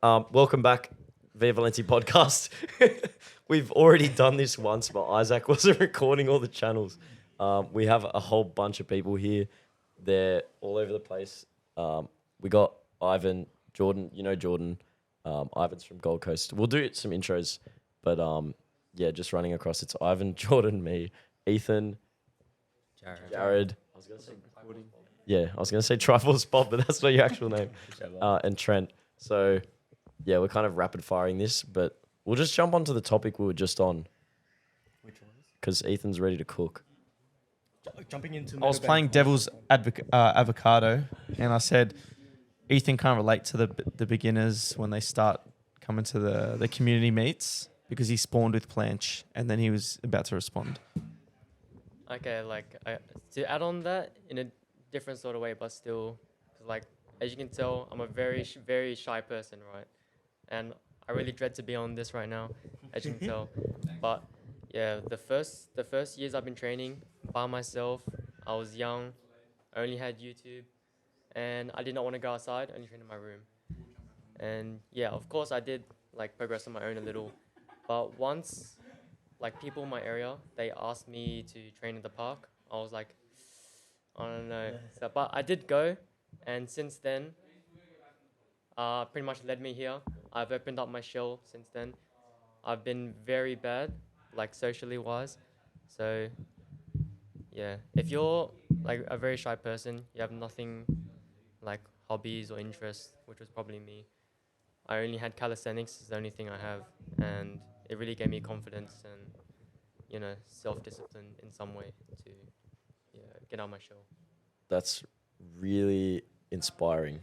Welcome back, via Valenti podcast. We've already done this once, but Isaac wasn't recording all the channels. We have a whole bunch of people here. They're all over the place. We got Ivan, Jordan. You know Jordan. Ivan's from Gold Coast. We'll do some intros, but yeah, just running across. It's Ivan, Jordan, me, Ethan, Jared. I was gonna say I was gonna say Trifle Spot, but that's not your actual name. And Trent. So yeah, we're kind of rapid firing this, but we'll just jump onto the topic we were just on. Which one? Because Ethan's ready to cook. Jumping into. I was playing devil's avocado, and I said, Ethan can't relate to the beginners when they start coming to the community meets because he spawned with Planch, and then he was about to respond. Okay, to add on that in a different sort of way, but still, like, as you can tell, I'm a very, very shy person, right? And I really dread to be on this right now, as you can tell. But yeah, the first years I've been training by myself. I was young, I only had YouTube, and I did not want to go outside. I only trained in my room. And yeah, of course I did like progress on my own a little, but once, like, people in my area, they asked me to train in the park. I was like, I don't know. So, but I did go, and since then, pretty much led me here. I've opened up my shell since then. I've been very bad, like socially wise. So, yeah, if you're like a very shy person, you have nothing like hobbies or interests, which was probably me. I only had calisthenics, is the only thing I have, and it really gave me confidence and, you know, self-discipline in some way to, get out of my shell. That's really inspiring.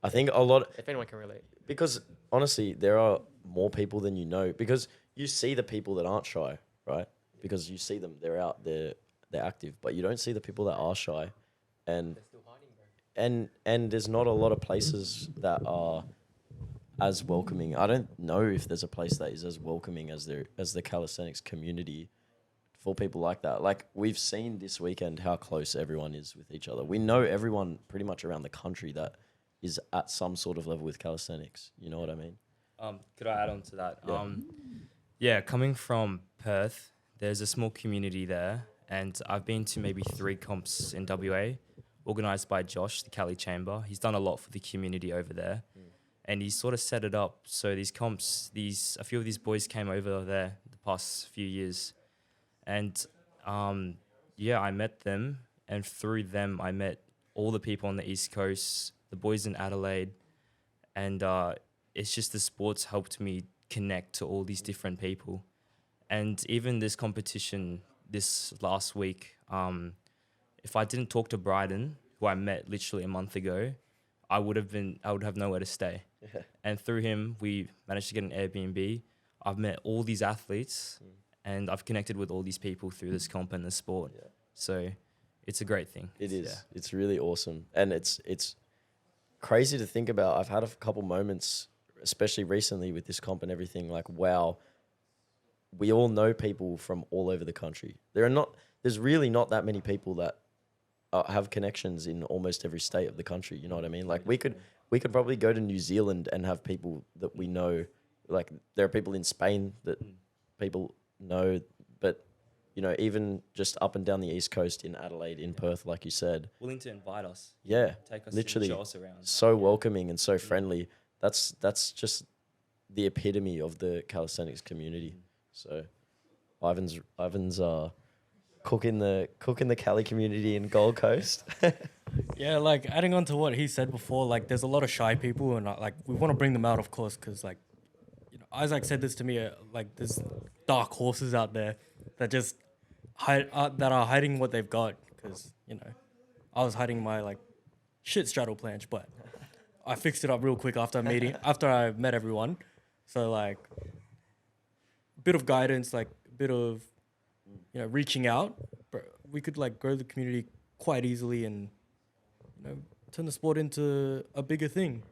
I think a lot... If anyone can relate. Because honestly, there are more people than you know. Because you see the people that aren't shy, right? Because you see them, they're out, they're active. But you don't see the people that are shy. And They're still hiding, bro. and there's not a lot of places that are as welcoming. I don't know if there's a place that is as welcoming as the calisthenics community for people like that. Like, we've seen this weekend how close everyone is with each other. We know everyone pretty much around the country that is at some sort of level with calisthenics. You know what I mean? Could I add on to that? Yeah. Coming from Perth, there's a small community there, and I've been to maybe 3 comps in WA, organised by Josh, the Cali Chamber. He's done a lot for the community over there, and he sort of set it up. So these comps, a few of these boys came over there the past few years, and I met them, and through them I met all the people on the East Coast, the boys in Adelaide, and it's just the sports helped me connect to all these different people. And even this competition this last week, if I didn't talk to Bryden, who I met literally a month ago, I would have nowhere to stay. Yeah. And through him, we managed to get an Airbnb. I've met all these athletes, and I've connected with all these people through this comp and the sport. Yeah. So it's a great thing. It is. Yeah. It's really awesome. And it's crazy to think about. I've had a couple moments, especially recently with this comp and everything, like, wow, we all know people from all over the country. There's really not that many people that have connections in almost every state of the country. You know what I mean? Like, we could probably go to New Zealand and have people that we know. Like, there are people in Spain that people know, but, you know, even just up and down the East Coast in Adelaide, in Perth, like you said. Willing to invite us. Yeah, Take us literally and show us around. so welcoming and so friendly. That's just the epitome of the calisthenics community. So Ivan's cooking the Cali community in Gold Coast. Yeah, like adding on to what he said before, like there's a lot of shy people, and like we want to bring them out, of course, because like, you know, Isaac said this to me, like there's dark horses out there that just that are hiding what they've got. Because, you know, I was hiding my like shit straddle planche, but I fixed it up real quick after I met everyone. So like, bit of guidance, like a bit of, you know, reaching out, but we could like grow the community quite easily and, you know, turn the sport into a bigger thing.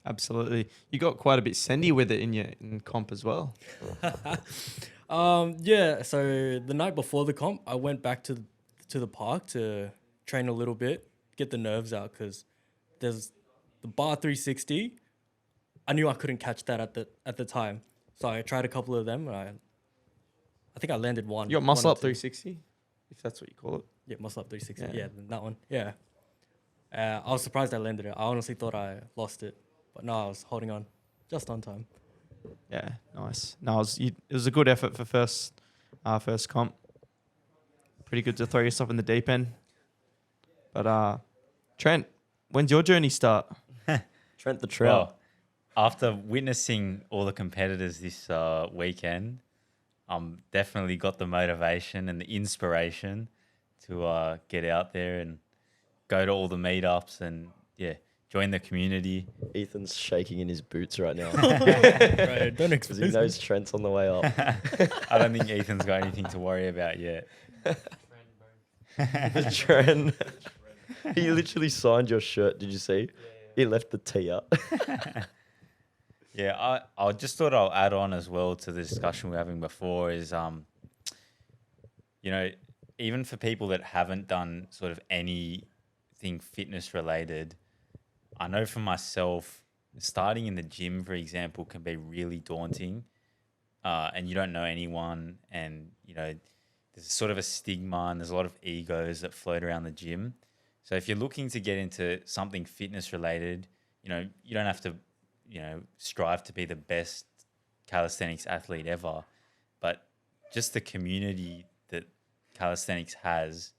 Absolutely. You got quite a bit sendy with it in comp as well. Yeah, so the night before the comp, I went back to the park to train a little bit, get the nerves out, because there's the bar 360, I knew I couldn't catch that at the time. So I tried a couple of them, and I think I landed one. You got muscle one or up two. 360, if that's what you call it. Yeah, muscle up 360. Yeah. Yeah, that one. Yeah. I was surprised I landed it. I honestly thought I lost it, but no, I was holding on just on time. Yeah, nice. No, it was a good effort for first comp. Pretty good to throw yourself in the deep end. But Trent, when's your journey start? Trent the Trout. Well, after witnessing all the competitors this weekend, definitely got the motivation and the inspiration to get out there and go to all the meetups and join the community. Ethan's shaking in his boots right now Right, don't because he expose knows Trent's on the way up. I don't think Ethan's got anything to worry about yet. The trend. He literally signed your shirt. Did you see? He left the tee up. Yeah, I just thought I'll add on as well to the discussion we were having before is, even for people that haven't done sort of anything fitness related, I know for myself, starting in the gym, for example, can be really daunting, and you don't know anyone, and there's sort of a stigma and there's a lot of egos that float around the gym. So if you're looking to get into something fitness related, you don't have to, strive to be the best calisthenics athlete ever, but just the community that calisthenics has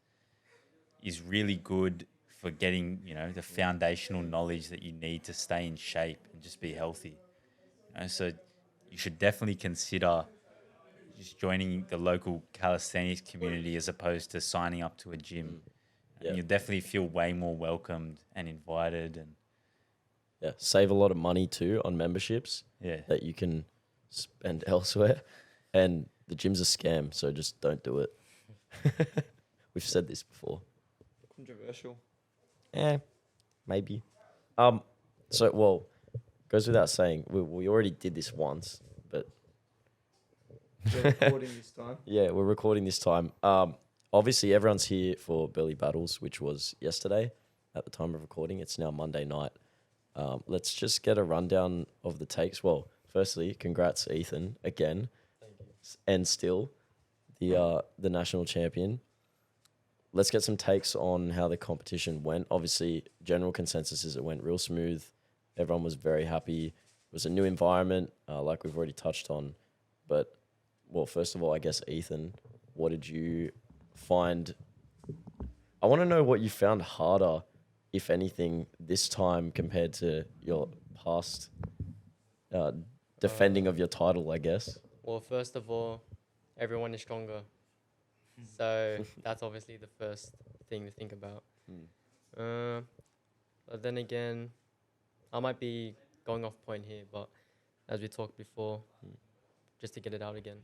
is really good for getting, the foundational knowledge that you need to stay in shape and just be healthy. So you should definitely consider just joining the local calisthenics community as opposed to signing up to a gym. Yeah. And you'll definitely feel way more welcomed and invited, and Save a lot of money too on memberships that you can spend elsewhere. And the gym's a scam, so just don't do it. We've said this before. Controversial. Maybe. Goes without saying, we already did this once, but We're recording this time. yeah, we're recording this time. Obviously, everyone's here for Burleigh Battles, which was yesterday at the time of recording. It's now Monday night. Let's just get a rundown of the takes. Well, firstly, congrats, Ethan, again. Thank you. And still the national champion. Let's get some takes on how the competition went. Obviously, general consensus is it went real smooth. Everyone was very happy. It was a new environment, like we've already touched on. But, well, first of all, I guess, Ethan, what did you find? I want to know what you found harder, if anything, this time compared to your past defending of your title, I guess. Well, first of all, everyone is stronger. So that's obviously the first thing to think about. But then again, I might be going off point here, but as we talked before, just to get it out again,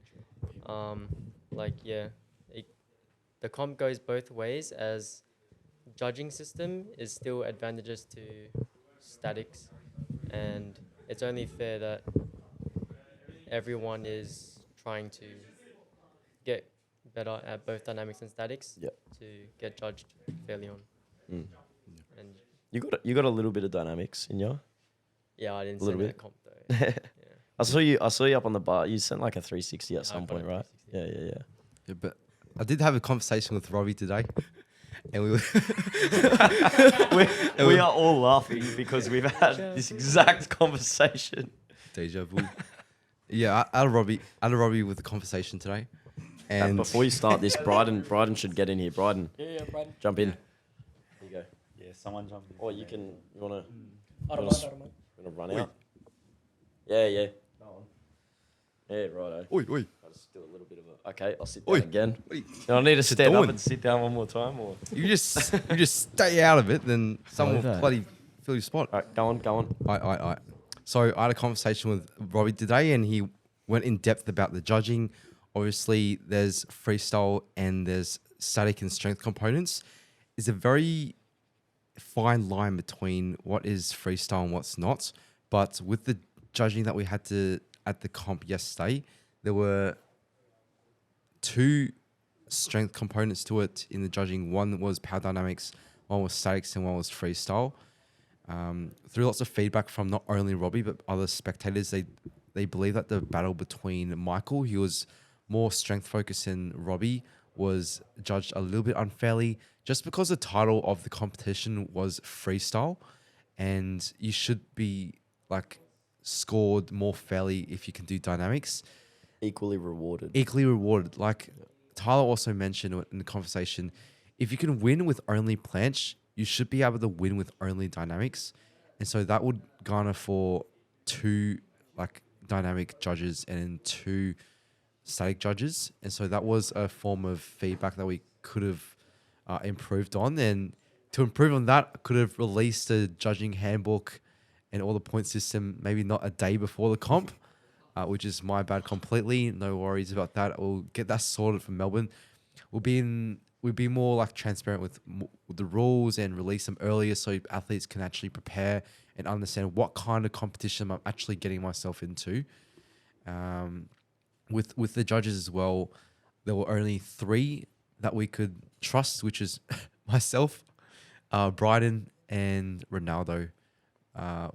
the comp goes both ways, as judging system is still advantageous to statics, and it's only fair that everyone is trying to get better at both dynamics and statics to get judged fairly on. And You got a little bit of dynamics in you. yeah, I didn't A say little that bit. comp though. Yeah. I saw you up on the bar. You sent like a 360 at some I've point, got a right? 360. Yeah. Yeah, but I did have a conversation with Robbie today, and we were We are all laughing because we've had this exact conversation. deja vu. Yeah, I had a Robbie with the conversation today, And and before you start this, Bryden should get in here. Bryden, Yeah, Brian. jump in. Here you go. yeah, someone jump in. Or you wanna I don't Wanna mind. run out? Yeah. Go on. Yeah, righto. oi, I'll just do a little bit of a. Okay, I'll sit down Oi. again. oi, Do I need to stand up doing? and sit down one more time, or? you just stay out of it, then someone will that. bloody fill your spot. All right, go on. I. So I had a conversation with Robbie today, and he went in depth about the judging. Obviously, there's freestyle and there's static and strength components. It's a very fine line between what is freestyle and what's not. But with the judging that we had at the comp yesterday, there were two strength components to it in the judging. One was power dynamics, one was statics, and one was freestyle. through lots of feedback from not only Robbie but other spectators, they believe that the battle between Michael, he was more strength focused than Robbie, was judged a little bit unfairly just because the title of the competition was freestyle, and you should be like scored more fairly if you can do dynamics. Equally rewarded. Equally rewarded. Like Tyler also mentioned in the conversation, if you can win with only planche, you should be able to win with only dynamics. And so that would garner for 2 like dynamic judges and 2 static judges. And so that was a form of feedback that we could have improved on. And to improve on that, I could have released a judging handbook and all the point system maybe not a day before the comp, which is my bad completely. No worries about that. We'll get that sorted for Melbourne. We'll be more like transparent with the rules and release them earlier so athletes can actually prepare and understand what kind of competition I'm actually getting myself into. With the judges as well, there were only 3 that we could trust, which is myself, Bryden, and Ronaldo.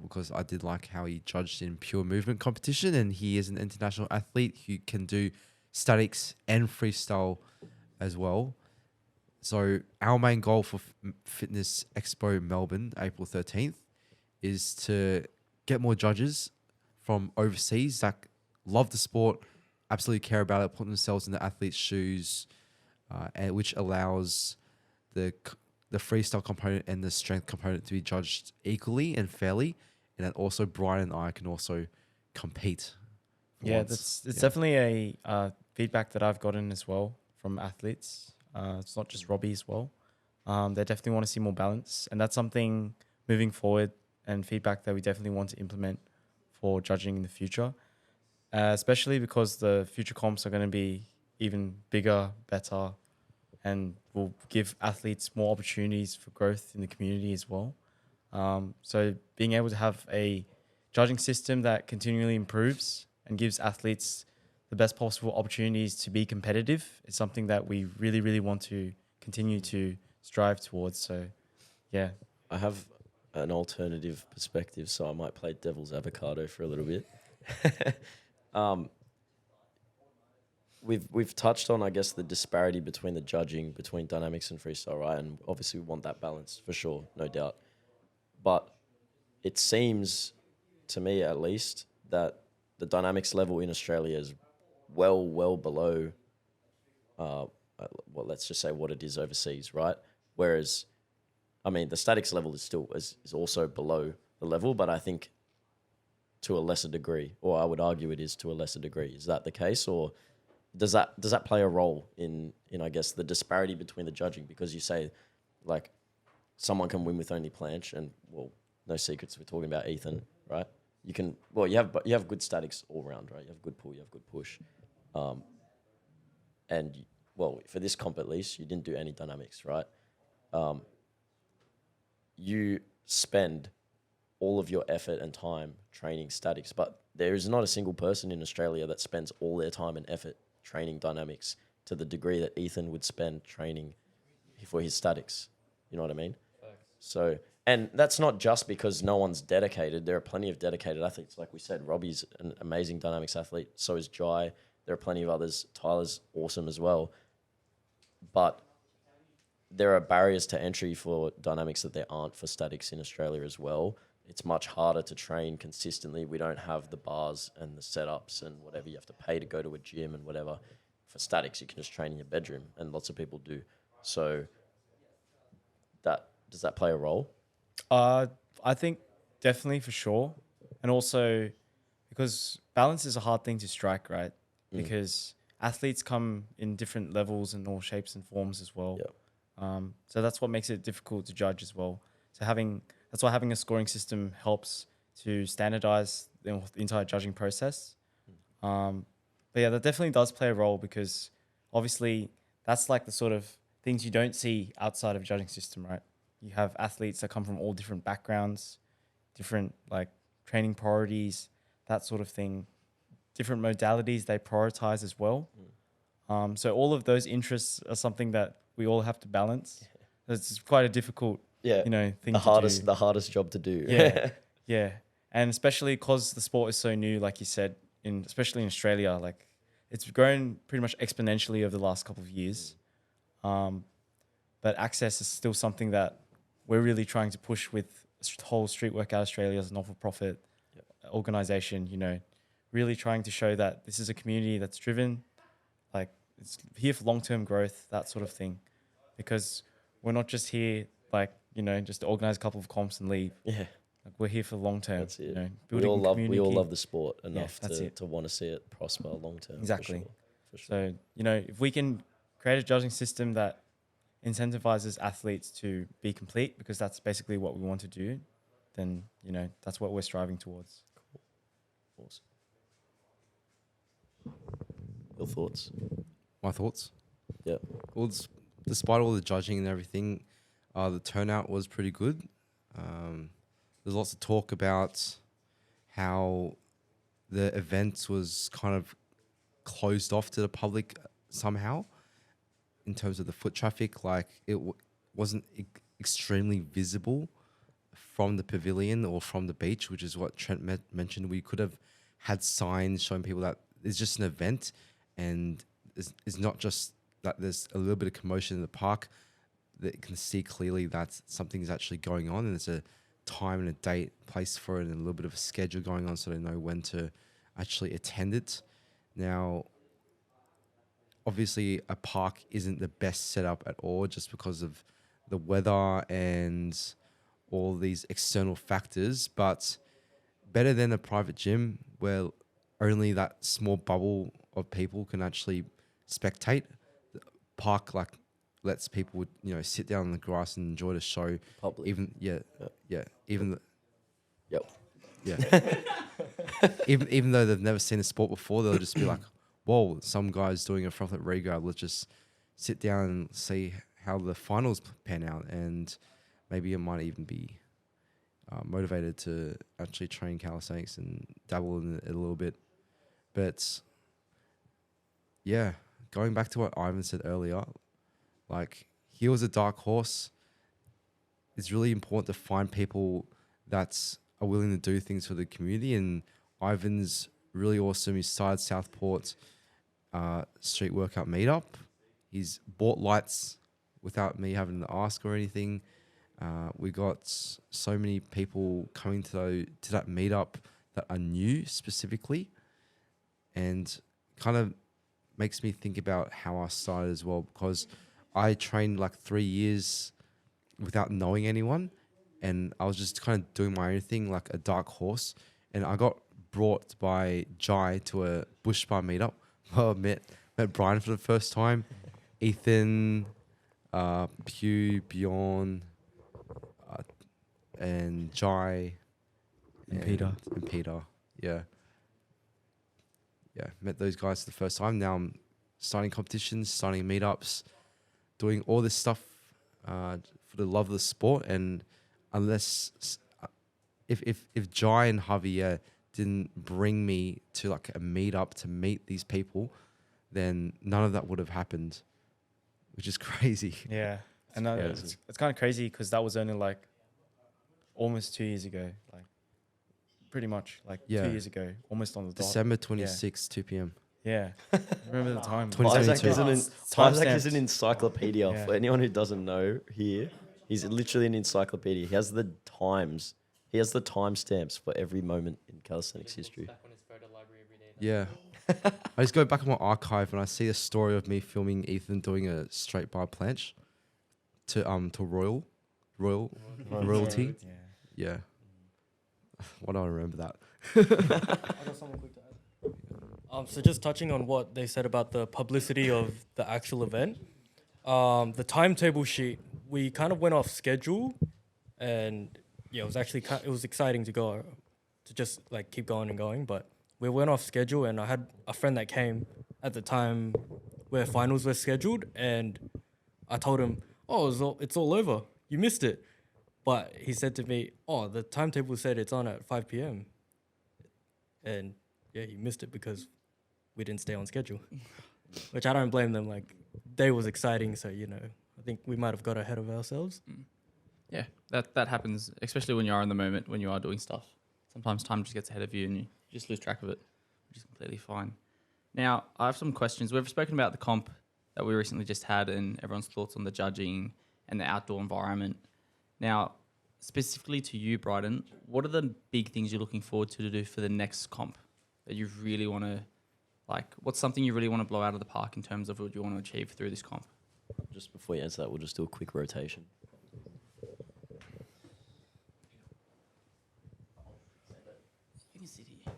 Because I did like how he judged in pure movement competition, and he is an international athlete who can do statics and freestyle as well. So our main goal for Fitness Expo Melbourne, April 13th, is to get more judges from overseas that love the sport, absolutely care about it, put themselves in the athlete's shoes, and which allows the freestyle component and the strength component to be judged equally and fairly, and then also Brian and I can also compete. Yeah, it's definitely a feedback that I've gotten as well from athletes. It's not just Robbie as well. They definitely want to see more balance, and that's something moving forward and feedback that we definitely want to implement for judging in the future, especially because the future comps are going to be even bigger, better, and will give athletes more opportunities for growth in the community as well. So being able to have a judging system that continually improves and gives athletes the best possible opportunities to be competitive is something that we really, really want to continue to strive towards. So, yeah. I have an alternative perspective, so I might play devil's avocado for a little bit. We've touched on, I guess, the disparity between the judging between dynamics and freestyle, right? And obviously we want that balance for sure, no doubt. But it seems, to me at least, that the dynamics level in Australia is well below, let's just say what it is overseas, right? Whereas, I mean, the statics level is also below the level, but I think to a lesser degree, or I would argue it is to a lesser degree. Is that the case, or does that play a role in I guess the disparity between the judging? Because you say, like, someone can win with only planche, and well, no secrets, we're talking about Ethan, right? You have good statics all round, right? You have good pull, you have good push, and well, for this comp at least, you didn't do any dynamics, right? You spend all of your effort and time training statics, but there is not a single person in Australia that spends all their time and effort training dynamics to the degree that Ethan would spend training for his statics. You know what I mean? So, and that's not just because no one's dedicated. There are plenty of dedicated athletes. Like we said, Robbie's an amazing dynamics athlete. So is Jai. There are plenty of others. Tyler's awesome as well. But there are barriers to entry for dynamics that there aren't for statics in Australia as well. It's much harder to train consistently. We don't have the bars and the setups and whatever. You have to pay to go to a gym and whatever. For statics, you can just train in your bedroom, and lots of people do. So does that play a role? I think definitely for sure. And also because balance is a hard thing to strike, right? Because athletes come in different levels and all shapes and forms as well. Yep. So that's what makes it difficult to judge as well. So that's why having a scoring system helps to standardize the entire judging process. But yeah, that definitely does play a role, because obviously that's like the sort of things you don't see outside of a judging system, right? You have athletes that come from all different backgrounds, different like training priorities, that sort of thing, different modalities they prioritize as well. So all of those interests are something that we all have to balance. It's quite a difficult Yeah. you know, thing The to hardest, do. the hardest job to do. Yeah. Yeah, and especially because the sport is so new, like you said, especially in Australia, like it's grown pretty much exponentially over the last couple of years. But access is still something that we're really trying to push with whole Street Workout Australia as a not-for-profit organization. You know, really trying to show that this is a community that's driven, like it's here for long-term growth, that sort of thing, because we're not just here like, you know, just to organize a couple of comps and leave. Yeah. Like we're here for long term. That's it. You know, We building all love community. the sport enough that's it. to want to see it prosper long term. Exactly. For sure. So, you know, if we can create a judging system that incentivizes athletes to be complete, because that's basically what we want to do, then, you know, that's what we're striving towards. Awesome. Your thoughts? My thoughts. Yeah. Well, despite all the judging and everything, the turnout was pretty good. There's lots of talk about how the event was kind of closed off to the public somehow in terms of the foot traffic. Like it wasn't extremely visible from the pavilion or from the beach, which is what Trent mentioned. We could have had signs showing people that it's just an event and it's not just that there's a little bit of commotion in the park, that you can see clearly that something's actually going on and there's a time and a date, place for it, and a little bit of a schedule going on so they know when to actually attend it. Now, obviously, a park isn't the best setup at all just because of the weather and all these external factors, but better than a private gym where only that small bubble of people can actually spectate. The park lets people, you know, sit down on the grass and enjoy the show. Public. Even even though they've never seen a sport before, they'll just be like, "Whoa, some guy's doing a front flip regrab. Let's just sit down and see how the finals pan out." And maybe it might even be motivated to actually train calisthenics and dabble in it a little bit. But yeah, going back to what Ivan said earlier, like he was a dark horse. It's really important to find people that are willing to do things for the community. And Ivan's really awesome. He started Southport street workout meetup. He's bought lights without me having to ask or anything. We got so many people coming to that meetup that are new specifically, and kind of makes me think about how I started as well, because I trained like 3 years without knowing anyone, and I was just kind of doing my own thing like a dark horse, and I got brought by Jai to a bush bar meetup. Well, I met Brian for the first time, Ethan, Pew, Bjorn, and Jai, And Peter. And Peter, yeah. Yeah, met those guys for the first time. Now I'm starting competitions, starting meetups, doing all this stuff for the love of the sport. And unless, if Jai and Javier didn't bring me to like a meetup to meet these people, then none of that would have happened, which is crazy. Yeah. And Yeah. it's kind of crazy because that was only like almost 2 years ago. Like pretty much like Yeah. 2 years ago, almost on the dot. December 26th, 2 p.m. Yeah. Remember the time. 2022. Isaac is Timestamped. an encyclopedia. Yeah. For anyone who doesn't know here, he's literally an encyclopedia. He has the times. He has the timestamps for every moment in calisthenics history. Back on his photo library every day. Yeah. I just go back in my archive and I see a story of me filming Ethan doing a straight bar planche to royalty. Yeah. Yeah. Why do I remember that? I got something quick to add. So just touching on what they said about the publicity of the actual event, the timetable sheet, we kind of went off schedule, and yeah, it was actually it was exciting to go, to just like keep going and going, but we went off schedule, and I had a friend that came at the time where finals were scheduled, and I told him, "Oh, it's all over. You missed it." But he said to me, "Oh, the timetable said it's on at 5 p.m." And yeah, he missed it because we didn't stay on schedule, which I don't blame them. Like, day was exciting, so, you know, I think we might have got ahead of ourselves. yeah, that happens, especially when you are in the moment, when you are doing stuff. Sometimes time just gets ahead of you and you just lose track of it, which is completely fine. Now, I have some questions. We've spoken about the comp that we recently just had and everyone's thoughts on the judging and the outdoor environment. Now, specifically to you, Bryden, what are the big things you're looking forward to do for the next comp that you really want to, what's something you really want to blow out of the park in terms of what you want to achieve through this comp? Just before you answer that, we'll just do a quick rotation. You can sit here.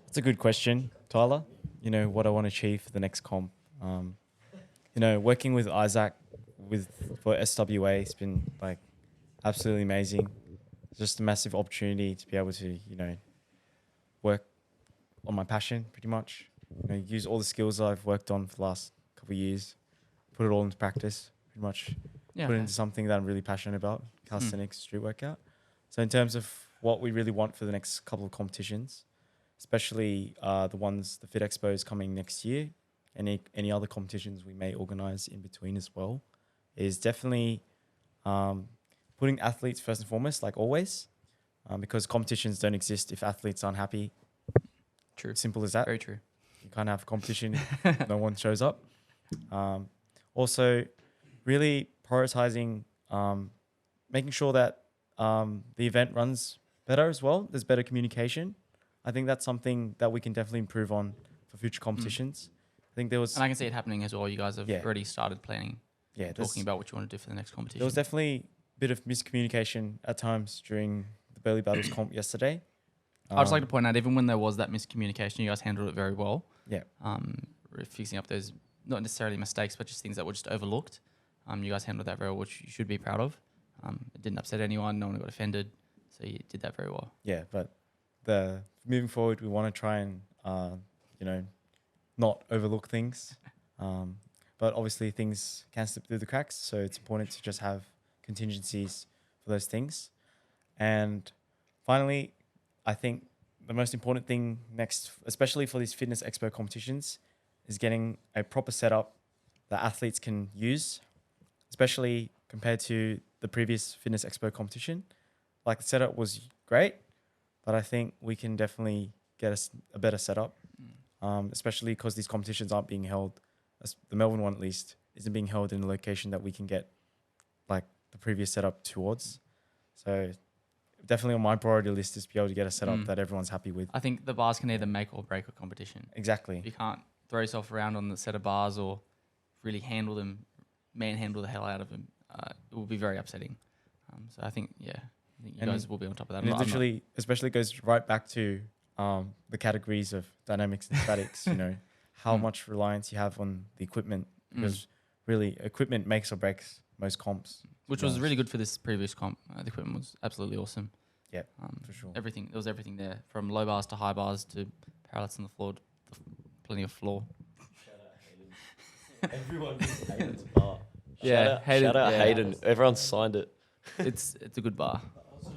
It's a good question, Tyler. You know, what I want to achieve for the next comp. You know, working with Isaac for SWA has been like absolutely amazing. It's just a massive opportunity to be able to, you know, work on my passion pretty much. You know, use all the skills I've worked on for the last couple of years, put it all into practice, pretty much Yeah. put it into something that I'm really passionate about, calisthenics, street workout. So in terms of what we really want for the next couple of competitions, especially the Fit Expos coming next year, and any other competitions we may organize in between as well, is definitely putting athletes first and foremost, like always, because competitions don't exist if athletes aren't happy. True. Simple as that. Very true. You can't have competition if no one shows up. Also, really prioritizing making sure that the event runs better as well. There's better communication. I think that's something that we can definitely improve on for future competitions. I think there was... And I can see it happening as well. You guys have already started planning, talking about what you want to do for the next competition. There was definitely a bit of miscommunication at times during the Burleigh Battles comp yesterday. I'd just like to point out, even when there was that miscommunication, you guys handled it very well. Yeah. Fixing up those, not necessarily mistakes, but just things that were just overlooked. You guys handled that very well, which you should be proud of. It didn't upset anyone. No one got offended. So you did that very well. Yeah, but moving forward, we want to try and, you know, not overlook things. But obviously things can slip through the cracks. So it's important to just have contingencies for those things. And finally, I think the most important thing next, especially for these fitness expo competitions, is getting a proper setup that athletes can use, especially compared to the previous fitness expo competition. Like, the setup was great, but I think we can definitely get a better setup, especially because these competitions aren't being held, the Melbourne one at least, isn't being held in a location that we can get like the previous setup towards. So definitely on my priority list is to be able to get a setup that everyone's happy with. I think the bars can either make or break a competition. Exactly. If you can't throw yourself around on the set of bars or really handle them, manhandle the hell out of them, it will be very upsetting. So I think, you guys will be on top of that. And it literally, especially goes right back to the categories of dynamics and statics, you know, how much reliance you have on the equipment, because really equipment makes or breaks most comps. Which was really good for this previous comp. The equipment was absolutely awesome. Yeah, for sure. There was everything there, from low bars to high bars to parallels on the floor, plenty of floor. Everyone just Hayden's bar. Yeah, Shout out Hayden. Everyone signed it. It's a good bar.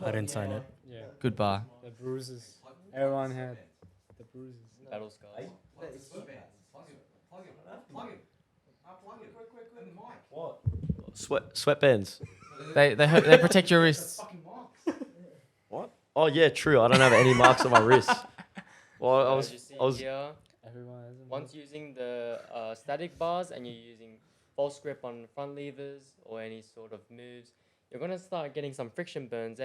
I didn't sign it. Yeah. Good bar. The bruises. Everyone had the bruises. Battle scars. What? Sweatbands. They protect your wrists. What? Oh yeah, true. I don't have any marks on my wrist. Well, I As you see was. here, Everyone has them. once using the static bars and you're using false grip on front levers or any sort of moves, you're gonna start getting some friction burns,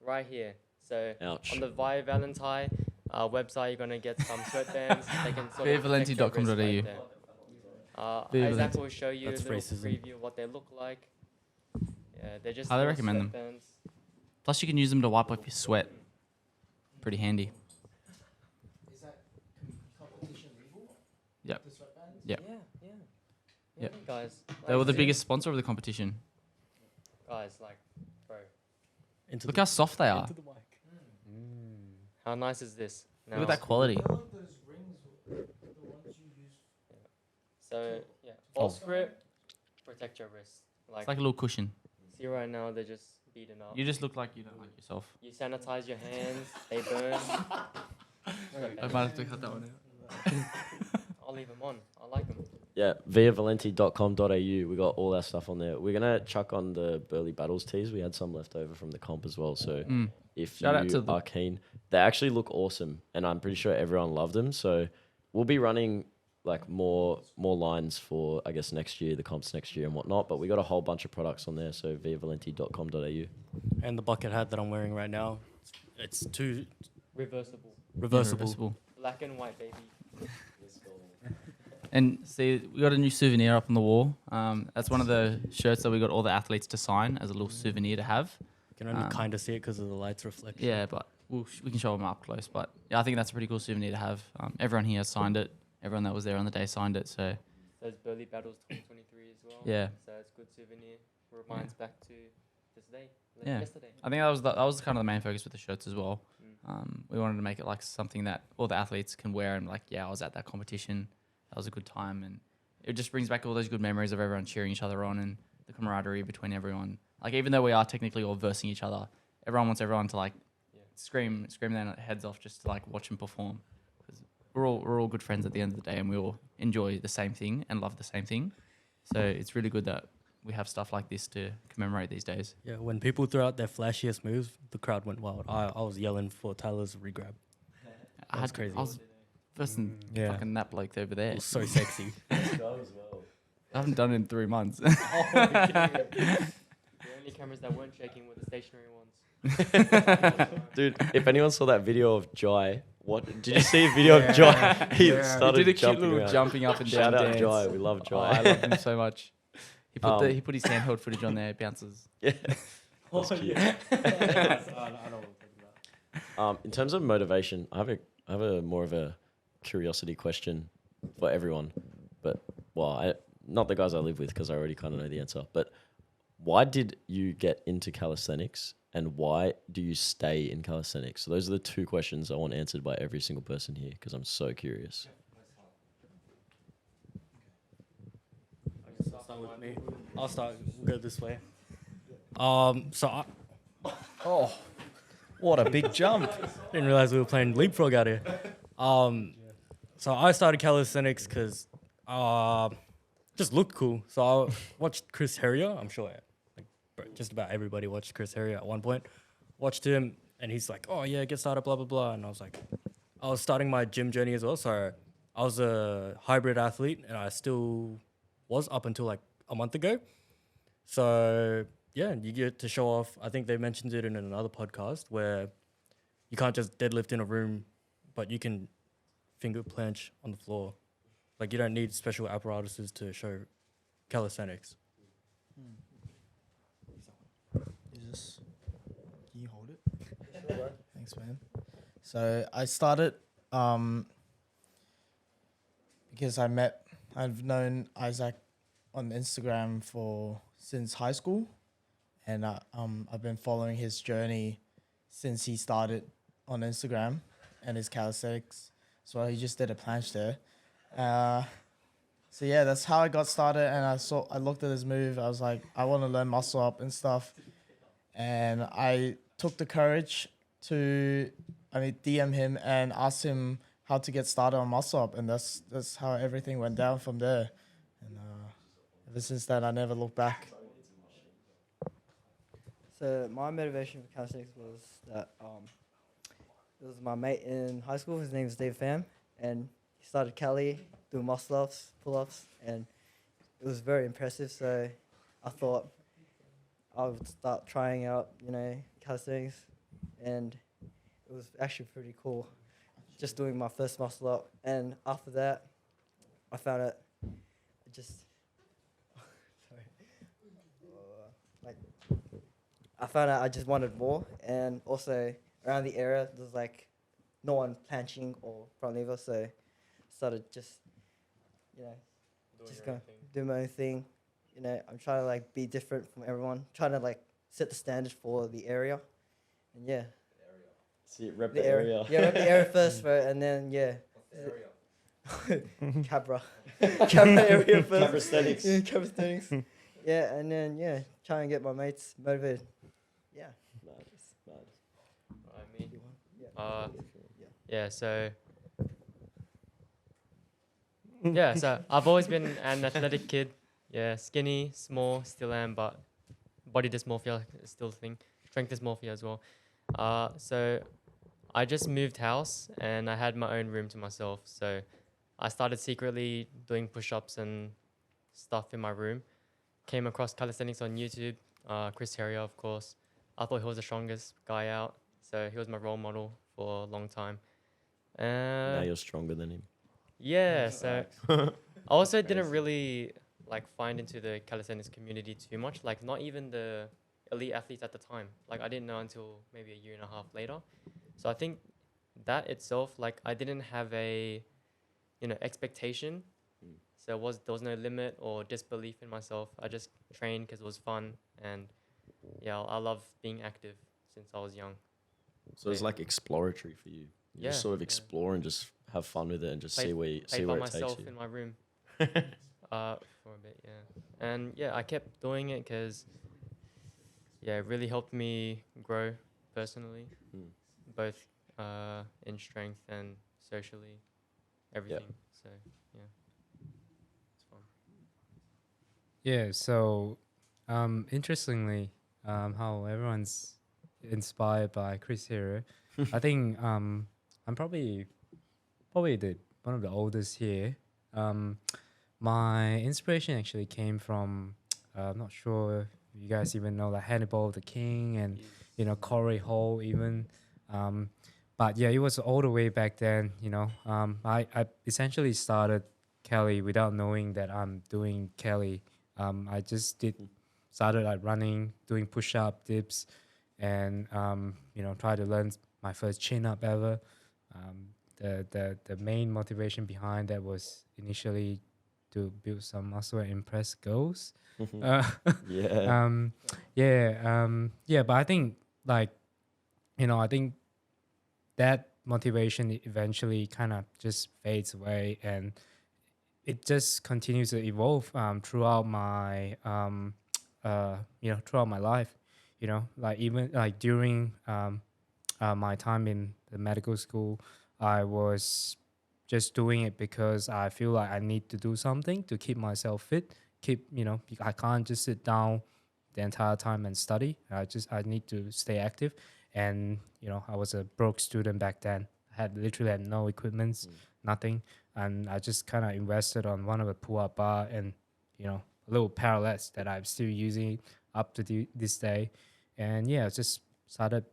right here. So Ouch. on the Valenti website, you're gonna get some sweatbands. They can sort of protect your wrist Valenti.com.au. right there. Isaac Valenti. will show you a That's little racism. preview of what they look like. Yeah, they're just Highly little recommend them. sweatbands. Plus, you can use them to wipe off your sweat. Pretty handy. Yep. Yep. Yeah. Yep. Guys. They were the like, biggest sponsor of the competition. Guys, like, bro, Into Look the, how soft they are. into the mic. how nice is this? Look at that quality. So yeah, false grip, protect your wrist. Like, It's like a little cushion. see right now, they're just beaten up. You just look like you don't like yourself. You sanitize your hands, they burn. I might have to cut that one out. I'll leave them on. I like them. Yeah, viavalenti.com.au. We got all our stuff on there. We're gonna chuck on the Burleigh Battles tees. We had some left over from the comp as well. So if Shout out you to the- are keen, they actually look awesome, and I'm pretty sure everyone loved them. So we'll be running like more lines for I guess next year, the comps next year and whatnot. But we got a whole bunch of products on there. So viavalenti.com.au. And the bucket hat that I'm wearing right now, it's too Reversible. reversible. Black and white, baby. And see, we got a new souvenir up on the wall. That's one of the shirts that we got all the athletes to sign as a little souvenir to have. You can only kind of see it because of the light's reflection. Yeah, but we can show them up close. But yeah, I think that's a pretty cool souvenir to have. Everyone here has signed it. Everyone that was there on the day signed it. So Says Burleigh Battles 2023 as well. yeah, So it's a good souvenir. Reminds back to this day. Yeah. Yesterday. I think that was kind of the main focus with the shirts as well. Mm. We wanted to make it like something that all the athletes can wear and like, yeah, I was at that competition. That was a good time, and it just brings back all those good memories of everyone cheering each other on and the camaraderie between everyone. Like even though we are technically all versing each other, everyone wants everyone to like scream their heads off just to like watch them perform. Because we're all good friends at the end of the day, and we all enjoy the same thing and love the same thing. So it's really good that we have stuff like this to commemorate these days. Yeah, when people threw out their flashiest moves, the crowd went wild. I was yelling for Tyler's regrab. I was crazy. I was versing fucking that bloke over there. It was so sexy. I haven't done it in 3 months. The only cameras that weren't shaking were the stationary ones. Dude, if anyone saw that video of Jai, what did you see a video of Jai? He He started did a cute jumping little around. jumping up and down Shout out dance. Jai, we love Oh, Jai. I love him so much. He put his handheld footage on there, bounces. Yeah. That's cute. In terms of motivation, I have a more of a curiosity question for everyone, but not the guys I live with because I already kind of know the answer. But why did you get into calisthenics, and why do you stay in calisthenics? So those are the two questions I want answered by every single person here because I'm so curious. Start with me. I'll start. We'll go this way. So Oh, what a big jump. didn't realize we were playing leapfrog out here. So I started calisthenics because just looked cool. So I watched Chris Herrier. I'm sure just about everybody watched Chris Herrier at one point. Watched him, and he's like, "Oh yeah, get started, blah blah blah." And I was like, I was starting my gym journey as well. So I was a hybrid athlete, and I still was up until like a month ago. So yeah, you get to show off. I think they mentioned it in another podcast where you can't just deadlift in a room, but you can finger planche on the floor. Like you don't need special apparatuses to show calisthenics. Can you hold it? Thanks, man. So I started because I've known Isaac on Instagram since high school, and I've been following his journey since he started on Instagram and his calisthenics. So he just did a planche there. So yeah, that's how I got started, and I looked at his move. I was like, I want to learn muscle up and stuff, and I took the courage to DM him and ask him how to get started on muscle up, and that's how everything went down from there. And ever since then, I never looked back. So my motivation for calisthenics was that it was my mate in high school. His name is Dave Pham, and he started Cali doing muscle ups, pull ups, and it was very impressive. So I thought I would start trying out, calisthenics, and it was actually pretty cool. Just doing my first muscle up, and after that, I found it. I found out I just wanted more, and also around the area there's like no one planching or front lever, so I started just going do my own thing. I'm trying to like be different from everyone, trying to like set the standard for the area, and yeah. See, rep the area. Yeah, rep the area first, bro, and then Cabra. Cabra area first. Calisthenics. Yeah, calisthenics. Yeah, and then try and get my mates motivated. Yeah. So Yeah, so I've always been an athletic kid. Yeah, skinny, small, still am, but body dysmorphia is still a thing. Strength dysmorphia as well. So I just moved house and I had my own room to myself. So I started secretly doing push-ups and stuff in my room. Came across calisthenics on YouTube. Chris Herrier, of course. I thought he was the strongest guy out. So he was my role model for a long time. Now you're stronger than him. Yeah, so I also didn't really like find into the calisthenics community too much. Like not even the elite athletes at the time. Like I didn't know until maybe a year and a half later. So I think that itself, like I didn't have a, expectation. So there was no limit or disbelief in myself. I just trained because it was fun, and yeah, I love being active since I was young. So it's like exploratory for you. You just sort of explore and just have fun with it and just see where it takes myself you. in my room for a bit, yeah. And yeah, I kept doing it because it really helped me grow personally, both in strength and socially, everything. So yeah, it's fun. Yeah, so interestingly, how everyone's inspired by Chris Hero. I think I'm probably one of the oldest here. My inspiration actually came from I'm not sure if you guys even know like Hannibal the King and Corey Hall even. But yeah, it was all the way back then. I essentially started Kelly without knowing that I'm doing Kelly. I just started like running, doing push-up, dips, and try to learn my first chin-up ever. The main motivation behind that was initially to build some muscle and impress girls. But I think I think that motivation eventually kind of just fades away, and it just continues to evolve throughout my throughout my life. Like even like during my time in the medical school, I was just doing it because I feel like I need to do something to keep myself fit. I can't just sit down the entire time and study. I need to stay active. And I was a broke student back then. I literally had no equipment, nothing, and I just kind of invested on one of the pull-up bar and a little parallettes that I'm still using up to this day. And I just started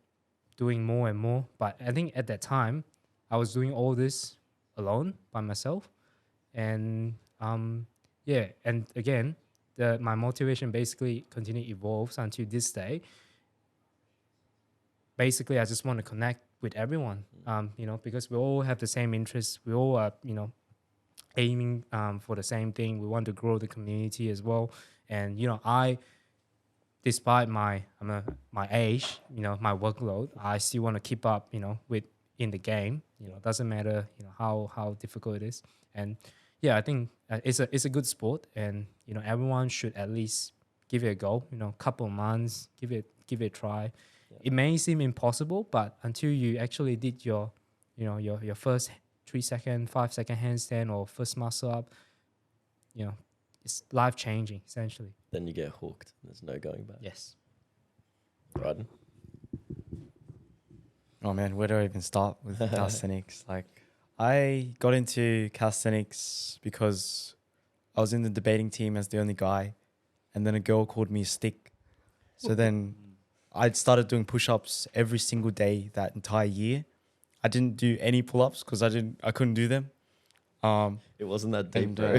doing more and more. But I think at that time, I was doing all this alone by myself, and and again, my motivation basically continued evolves until this day. Basically, I just want to connect with everyone, because we all have the same interests. We all are, aiming for the same thing. We want to grow the community as well. And, despite my age, my workload, I still want to keep up, with in the game. Doesn't matter, how difficult it is. And I think it's a good sport, and everyone should at least give it a go. Couple of months, give it a try. It may seem impossible, but until you actually did your first 3-second, 5-second handstand or first muscle up, it's life changing essentially. Then you get hooked. There's no going back. Yes. Right. Oh man, where do I even start with calisthenics? Like, I got into calisthenics because I was in the debating team as the only guy, and then a girl called me a stick. So then I started doing push-ups every single day that entire year. I didn't do any pull-ups because I couldn't do them. It wasn't that deep, bro.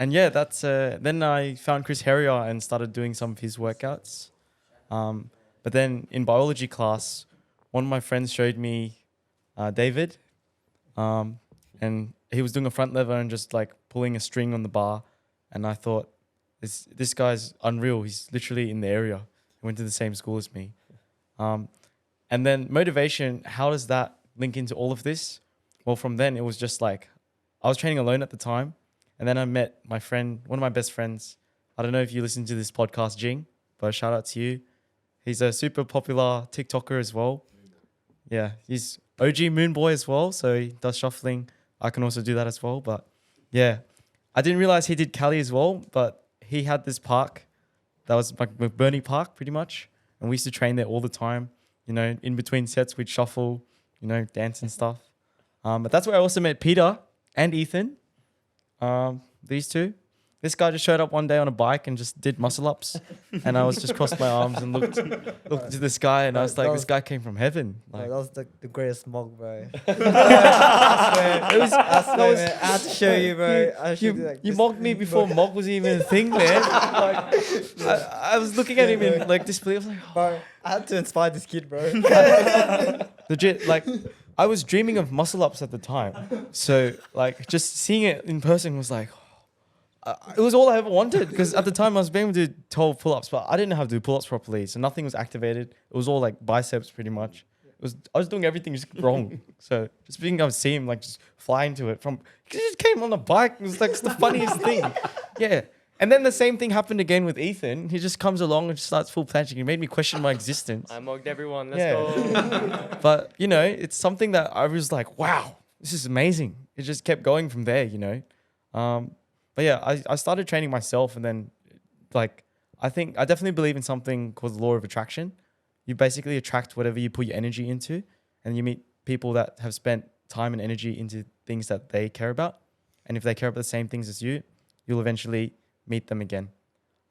And yeah, that's then I found Chris Herrier and started doing some of his workouts. But then in biology class, one of my friends showed me David, and he was doing a front lever and just like pulling a string on the bar, and I thought, this guy's unreal. He's literally in the area. He went to the same school as me. And then motivation, how does that link into all of this? Well, from then it was just like, I was training alone at the time. And then I met my friend, one of my best friends. I don't know if you listen to this podcast, Jing, but shout out to you. He's a super popular TikToker as well. Yeah, he's OG Moon Boy as well. So he does shuffling. I can also do that as well. But Yeah. I didn't realize he did Cali as well, but he had this park that was like Burleigh Park pretty much. And we used to train there all the time. You know, in between sets, we'd shuffle, you know, dance and stuff. But that's where I also met Peter and Ethan. These two. This guy just showed up one day on a bike and just did muscle ups. And I was just crossed my arms and looked to this guy and I was like, this guy came from heaven. Like, Like, that was the greatest mug, bro. I swear, I swear, man. I had to show you, bro. I should do like you this. mocked me before mock was even a thing, man. Like, I was looking at him in like disbelief. I was like, Bro, I had to inspire this kid, bro. legit, like I was dreaming of muscle ups at the time. So like just seeing it in person was like, it was all I ever wanted because at the time I was being able to do 12 pull-ups, but I didn't know how to do pull-ups properly. So nothing was activated. It was all like biceps pretty much. I was doing everything just wrong. So just being able to see him like just fly into it he just came on a bike. It was like it's the funniest thing. Yeah. And then the same thing happened again with Ethan. He just comes along and just starts full planching. He made me question my existence. I mugged everyone. Let's go. But, you know, it's something that I was like, wow, this is amazing. It just kept going from there, you know. But yeah, I started training myself and then like, I definitely believe in something called the law of attraction. You basically attract whatever you put your energy into and you meet people that have spent time and energy into things that they care about. And if they care about the same things as you, you'll eventually meet them again.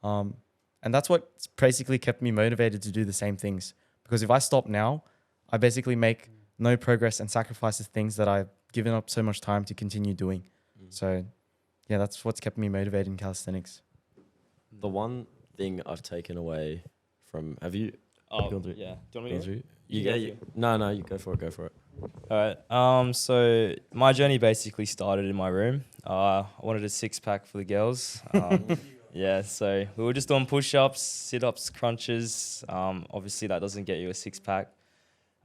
And that's what basically kept me motivated to do the same things. Because if I stop now, I basically make no progress and sacrifice the things that I've given up so much time to continue doing. So yeah, that's what's kept me motivated in calisthenics. The one thing I've taken away from, have you? Oh, gone through- yeah. Do you want me gone to? through? You Yeah, go you, no, you go for it. Go for it. All right. So my journey basically started in my room. I wanted a six-pack for the girls. Yeah, so we were just doing push-ups, sit-ups, crunches. Obviously, that doesn't get you a six-pack.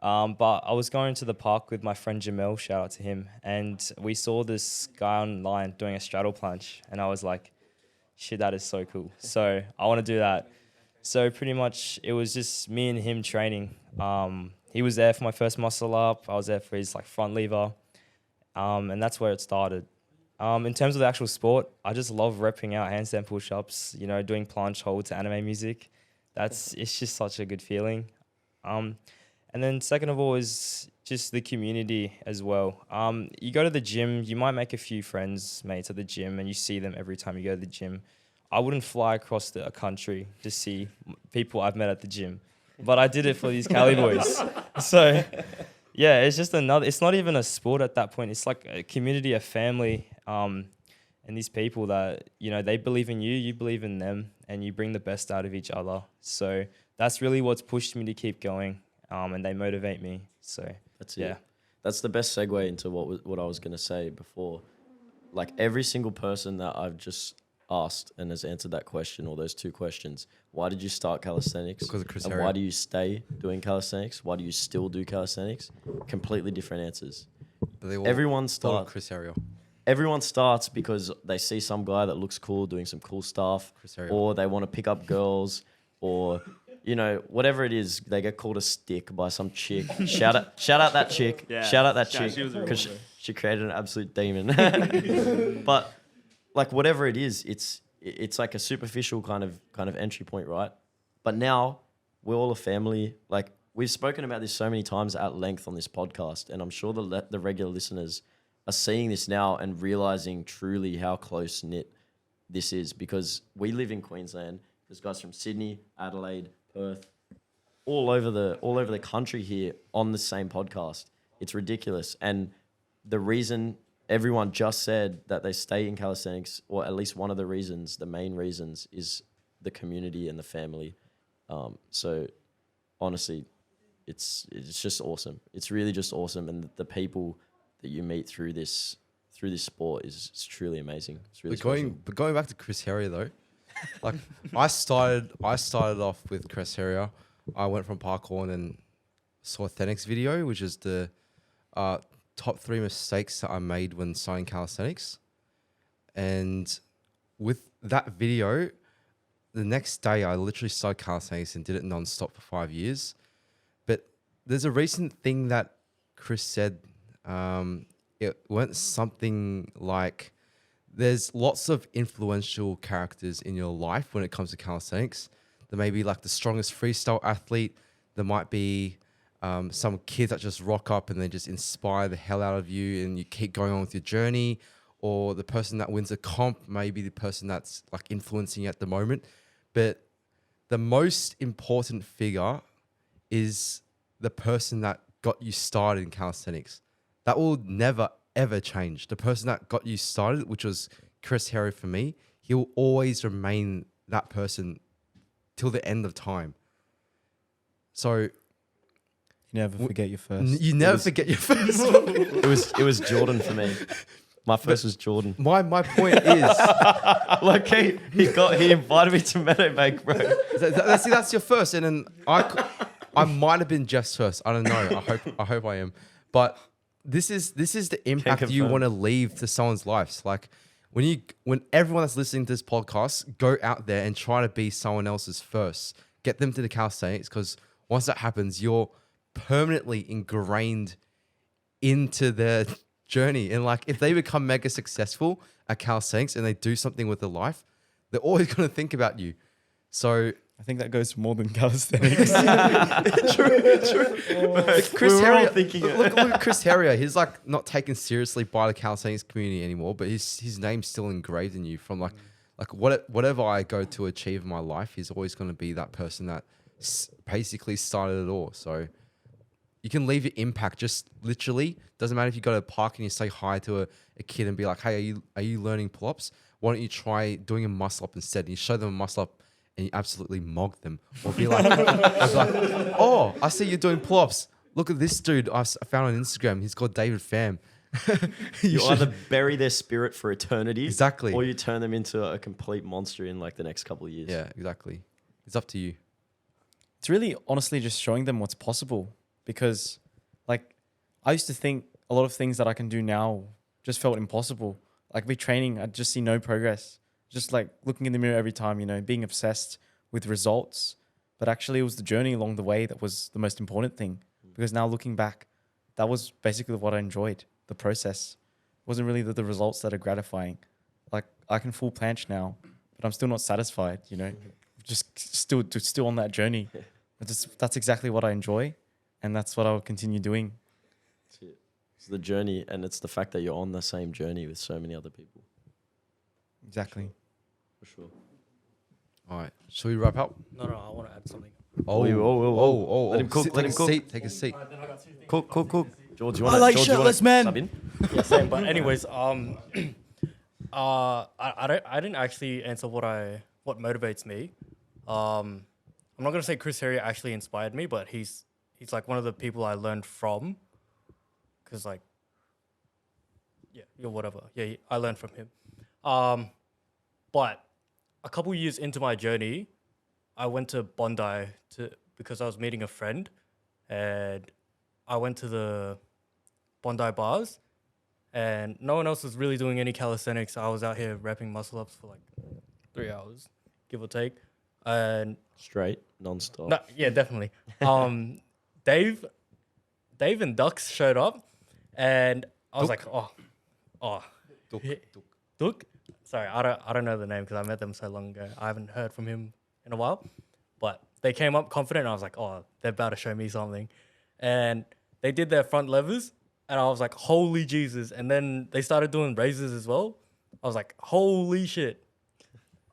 But I was going to the park with my friend Jamel, shout out to him, and we saw this guy online doing a straddle plunge, and I was like, shit, that is so cool. So I want to do that. So pretty much it was just me and him training. He was there for my first muscle up. I was there for his like front lever. And that's where it started. In terms of the actual sport, I just love repping out handstand push-ups, you know, doing planche hold to anime music. It's just such a good feeling. And then second of all is just the community as well. You go to the gym, you might make a few friends, mates at the gym, and you see them every time you go to the gym. I wouldn't fly across the country to see people I've met at the gym, but I did it for these Cali boys. So yeah, it's just it's not even a sport at that point. It's like a community, a family, and these people that, you know, they believe in you, you believe in them, and you bring the best out of each other. So that's really what's pushed me to keep going, and they motivate me. So That's yeah. it. That's the best segue into what I was going to say before. Like every single person that I've just asked and has answered that question or those two questions, why did you start calisthenics? Because of Chris and Harrier. why do you stay doing calisthenics? Why do you still do calisthenics? Completely different answers. But they all Everyone follow starts. Chris Harrier. Everyone starts because they see some guy that looks cool doing some cool stuff, Chris Harrier. or they want to pick up girls, or you know, whatever it is, they get called a stick by some chick. Shout out that chick. Yeah. Shout out that Yeah, chick she was a because real she created an absolute demon. But like whatever it is, it's like a superficial kind of entry point, right? But now we're all a family. Like we've spoken about this so many times at length on this podcast, and I'm sure the regular listeners are seeing this now and realizing truly how close knit this is, because we live in Queensland. There's guys from Sydney, Adelaide, Perth, all over the country here on the same podcast. It's ridiculous. And the reason everyone just said that they stay in calisthenics, or at least one of the reasons, the main reasons, is the community and the family. So honestly, it's just awesome. It's really just awesome, and the people that you meet through this sport is truly amazing. It's really special. But going back to Chris Harrier though, like I started off with Chris Harrier. I went from parkour and then saw Authentic's video, which is the top 3 mistakes that I made when starting calisthenics. And with that video, the next day I literally started calisthenics and did it non-stop for 5 years. But there's a recent thing that Chris said. It went something like there's lots of influential characters in your life when it comes to calisthenics. There may be like the strongest freestyle athlete. There might be some kids that just rock up and they just inspire the hell out of you and you keep going on with your journey. Or the person that wins a comp may be the person that's like influencing you at the moment. But the most important figure is the person that got you started in calisthenics. That will never, ever change. The person that got you started, which was Chris Harry for me, he will always remain that person till the end of time. So You never forget your first. you never forget your first. It was Jordan for me. My first was Jordan. My point is, Like he invited me to Meadowbank, bro. that's your first, and then I might have been Jeff's first. I don't know. I hope I am. But this is the impact you confirm. want to leave to someone's lives. Like when everyone that's listening to this podcast, go out there and try to be someone else's first. Get them to the calisthenics, because once that happens, you're permanently ingrained into their journey. And like if they become mega successful at calisthenics and they do something with their life, they're always going to think about you. So I think that goes for more than calisthenics. Chris We were all Harrier, thinking it. look at Chris Harrier. He's like not taken seriously by the calisthenics community anymore, but his name's still engraved in you from like whatever I go to achieve in my life, he's always going to be that person that basically started it all. So you can leave your impact just literally. Doesn't matter if you go to a park and you say hi to a kid and be like, hey, are you learning pull-ups? Why don't you try doing a muscle up instead? And you show them a muscle up and you absolutely mog them. Or be like, oh, I see you're doing pull-ups. Look at this dude I found on Instagram. He's called David Pham. You either bury their spirit for eternity, Exactly. or you turn them into a complete monster in like the next couple of years. Yeah, exactly. It's up to you. It's really honestly just showing them what's possible, because like I used to think a lot of things that I can do now just felt impossible. Like with training, I'd just see no progress. Just like looking in the mirror every time, being obsessed with results. But actually it was the journey along the way that was the most important thing. Because now looking back, that was basically what I enjoyed, the process. It wasn't really the results that are gratifying. Like I can full planche now, but I'm still not satisfied, just still on that journey. That's exactly what I enjoy, and that's what I will continue doing. It's the journey, and it's the fact that you're on the same journey with so many other people. Exactly. For sure. All right. Shall we wrap up? No, I want to add something. Let him cook. Take a seat. Take a seat. Cook. George, you want I like George, you wanna shirtless men. sub in? Yeah, same. But anyways, I didn't actually answer what motivates me. I'm not gonna say Chris Harrier actually inspired me, but he's like one of the people I learned from. Cause like, whatever. Yeah, I learned from him. But a couple years into my journey, I went to Bondi because I was meeting a friend, and I went to the Bondi bars, and no one else was really doing any calisthenics. I was out here repping muscle ups for like 3 hours, give or take, and Straight, non-stop. no, yeah, definitely. Dave and Dux showed up, and I was like, Duk. Sorry, I don't know the name because I met them so long ago. I haven't heard from him in a while, but they came up confident, and I was like, they're about to show me something, and they did their front levers, and I was like, holy Jesus! And then they started doing raises as well. I was like, holy shit!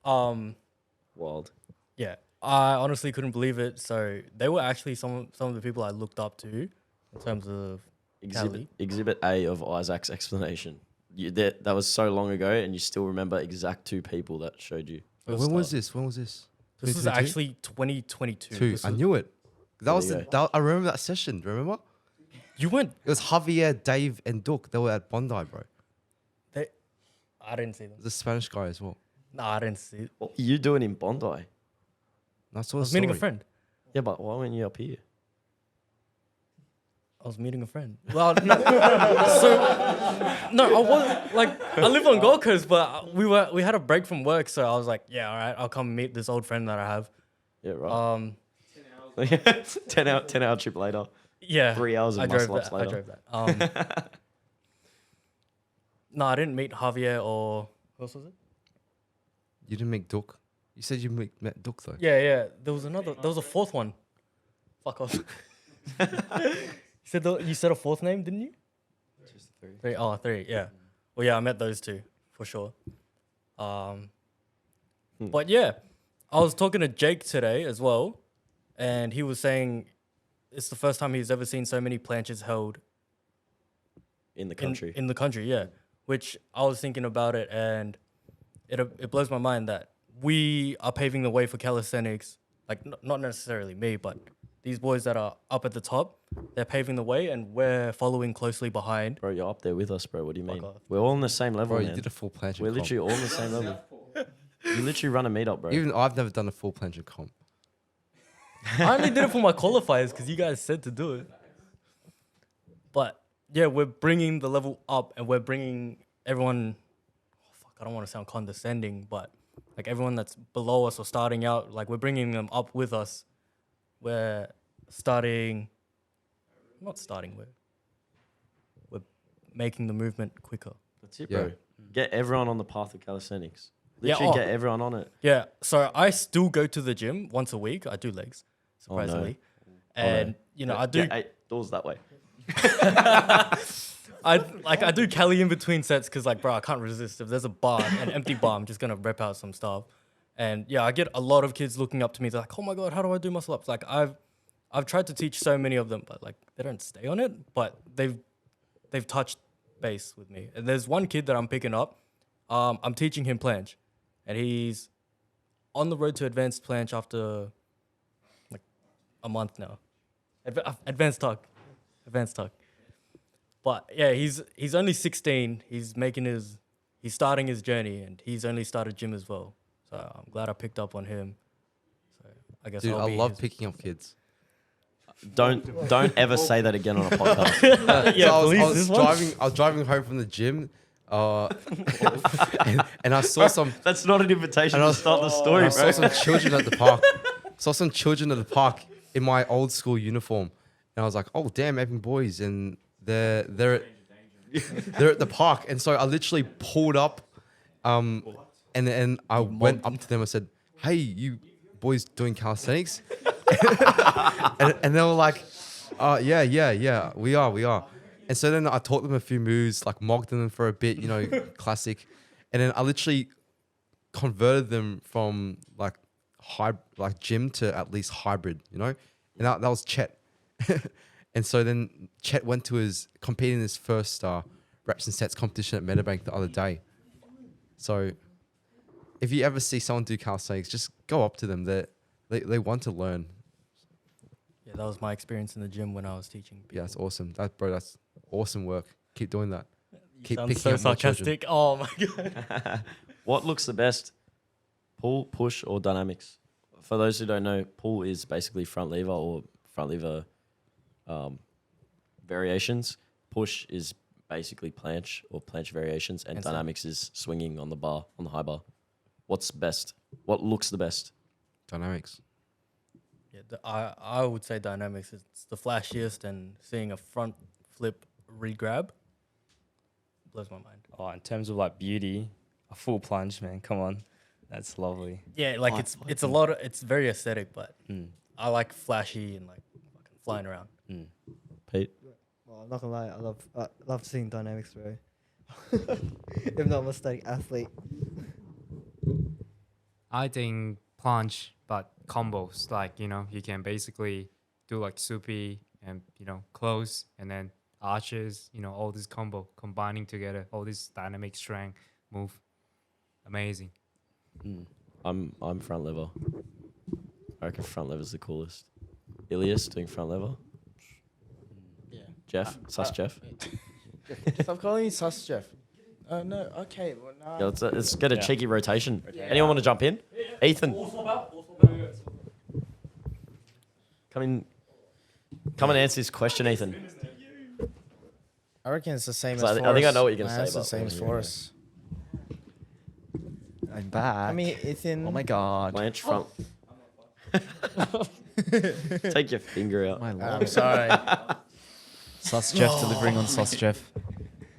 Wild. Yeah, I honestly couldn't believe it. So they were actually some of the people I looked up to in terms of Exhibit A of Isaac's explanation. That was so long ago, and you still remember exact two people that showed you. When was this? This was actually 2022. I knew it. That was There you I remember that session. Remember? You went. It was Javier, Dave, and Duke. They were at Bondi, bro. I didn't see them. The Spanish guy as well. No, I didn't see it. What were you doing in Bondi? That's I was meeting a friend. Yeah, but why weren't you up here? I was meeting a friend. Well, no, I wasn't like I live on Gold Coast, but we had a break from work, so I was like, yeah, all right, I'll come meet this old friend that I have. Yeah, right. 10 hour trip later. Yeah, 3 hours of I drove muscle ups that. I later. drove that. No, I didn't meet Javier or Who else was it? You didn't make Duck. You said you met Duck though. Yeah. There was another. There was a fourth one. Fuck off. You said a fourth name, didn't you? Just three. Three. Oh, three. Yeah. Well, yeah, I met those two for sure. But yeah, I was talking to Jake today as well, and he was saying it's the first time he's ever seen so many planches held In the country. In the country, yeah. Which I was thinking about it, and it blows my mind that we are paving the way for calisthenics. Like not necessarily me, but these boys that are up at the top, they're paving the way, and we're following closely behind. Bro, you're up there with us, bro. What do you Fuck mean? off. We're all on the same level, Bro, man. you did a full planche. We're literally all on the same level. You literally run a meetup, bro. Even I've never done a full planche comp. I only did it for my qualifiers because you guys said to do it. But yeah, we're bringing the level up, and we're bringing everyone. Oh, fuck, I don't want to sound condescending, but like everyone that's below us or starting out, like we're bringing them up with us. We're we're making the movement quicker. That's it, Yeah. bro. Get everyone on the path of calisthenics. Yeah, Literally oh. get everyone on it. Yeah, so I still go to the gym once a week. I do legs, surprisingly, and you know I do. Get 8 doors that way. I do Cali in between sets because like, bro, I can't resist. If there's a bar, an empty bar, I'm just gonna rep out some stuff. And yeah, I get a lot of kids looking up to me. They're like, "Oh my god, how do I do muscle ups?" Like I've tried to teach so many of them, but like they don't stay on it. But they've touched base with me. And there's one kid that I'm picking up. I'm teaching him planche, and he's on the road to advanced planche after like a month now. Advanced tuck. But yeah, he's only 16. He's starting his journey, and he's only started gym as well. So I'm glad I picked up on him. So I guess Dude, I'll I be love his- picking up kids. Don't ever say that again on a podcast. Yeah, So please, I was this one. I was driving home from the gym, and I saw some. That's not an invitation And I to was- start the story, I bro. saw some children at the park. Saw some children at the park in my old school uniform, and I was like, "Oh damn, having boys!" And they're at the park, and so I literally pulled up, and then I went up to them. I said, "Hey, you boys doing calisthenics?" and they were like, yeah, we are." And so then I taught them a few moves, like mocked them for a bit, classic. And then I literally converted them from like gym to at least hybrid, And that was Chet. And so then Chet went to competing in his first reps and sets competition at Meadowbank the other day. So if you ever see someone do calisthenics, just go up to them. They want to learn. Yeah, that was my experience in the gym when I was teaching. Yeah, that's awesome. That's awesome work. Keep doing that. You Keep sound picking so up more children. sarcastic. Oh my god. What looks the best? Pull, push, or dynamics? For those who don't know, pull is basically front lever or front lever variations. Push is basically planche or planche variations, and And dynamics is swinging on the bar, on the high bar. What's best? What looks the best? Dynamics. Yeah, I would say dynamics is the flashiest, and seeing a front flip re-grab blows my mind. Oh, in terms of like beauty, a full plunge, man. Come on, that's lovely. Yeah, like it's a lot of, it's very aesthetic, but Mm. I like flashy and like fucking flying around. Mm. Pete? Well, I'm not gonna lie, I love seeing dynamics, bro. Even though I'm a static athlete. I think planche, but combos. Like, you can basically do like soupy and, close and then arches, all this combo combining together, all this dynamic strength move. Amazing. Mm. I'm front lever. I reckon front lever's the coolest. Ilias doing front lever. Yeah. Jeff? Sus Jeff? Stop calling me sus, Jeff. No, okay. Well, no. Yeah, let's get a Yeah. cheeky rotation. Anyone want to jump in? Ethan. Come and answer this question, Ethan. I reckon it's the same So as I think I know what you're Forrest. gonna It's say, the same but- as Forrest. I'm back. I mean, Ethan. oh my god. Planche front. Take your finger out. My I'm lord. sorry. Sus Jeff delivering on Sus Jeff.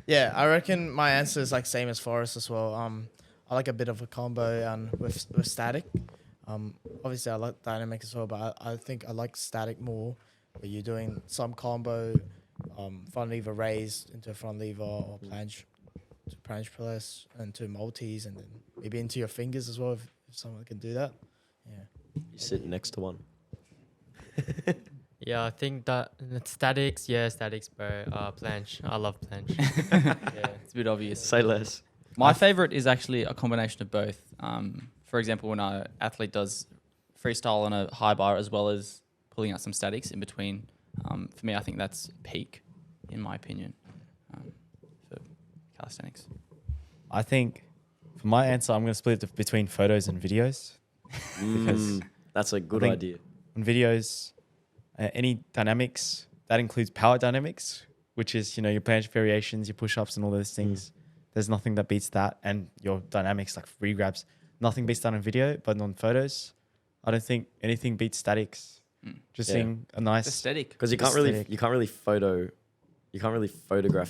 Yeah, I reckon my answer is like same as Forrest as well. I like a bit of a combo and with static. Obviously I like dynamic as well, but I think I like static more, where you're doing some combo, front lever raise into a front lever or planche to planche press and to multis, and then maybe into your fingers as well if someone can do that. Yeah. You sit next to one. Yeah, I think that statics, bro. Planche. I love planche. Yeah. It's a bit obvious. Say less. My favorite is actually a combination of both. For example, when an athlete does freestyle on a high bar as well as pulling out some statics in between, for me, I think that's peak, in my opinion, for calisthenics. I think for my answer, I'm going to split it between photos and videos. Because That's a good think- idea. on videos, any dynamics, that includes power dynamics, which is, you know, your planche variations, your push-ups and all those things. There's nothing that beats that. And your dynamics like free grabs, nothing beats that on video, but on photos, I don't think anything beats statics. Just Yeah. seeing a nice... Aesthetic. Because you can't really photograph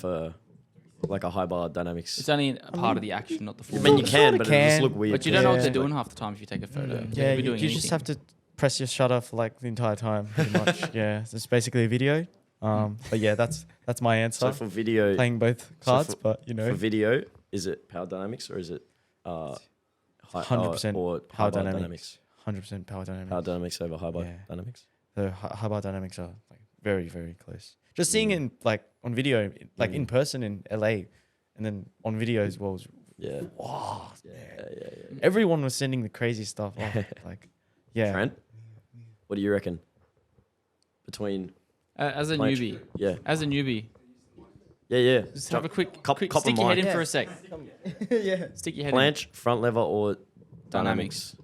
a high bar dynamics. It's only a part of the action, not the full. I mean, you can, sorta but it just can, look weird. But you don't know what Yeah. they're doing half the time if you take a photo. Yeah, They could be you doing just anything. have to press your shutter for like the entire time, pretty much. Yeah, so it's basically a video. But yeah, that's my answer. So for video, Playing both cards, but you know, for video, is it power dynamics or is it 100% or power high bar dynamics. 100% power dynamics. Power dynamics over high bar Yeah. dynamics. The high bar dynamics are like very, very close. Just seeing it in, like on video, like in person in LA, and then on video as well. Yeah. Wow, Yeah. everyone was sending the crazy stuff. Oh, like, yeah. Trent, what do you reckon? Between As a planche- newbie, yeah. just have a quick Cop stick your head in mine. for a sec. Yeah. Stick your head in. planche, front lever, or dynamics.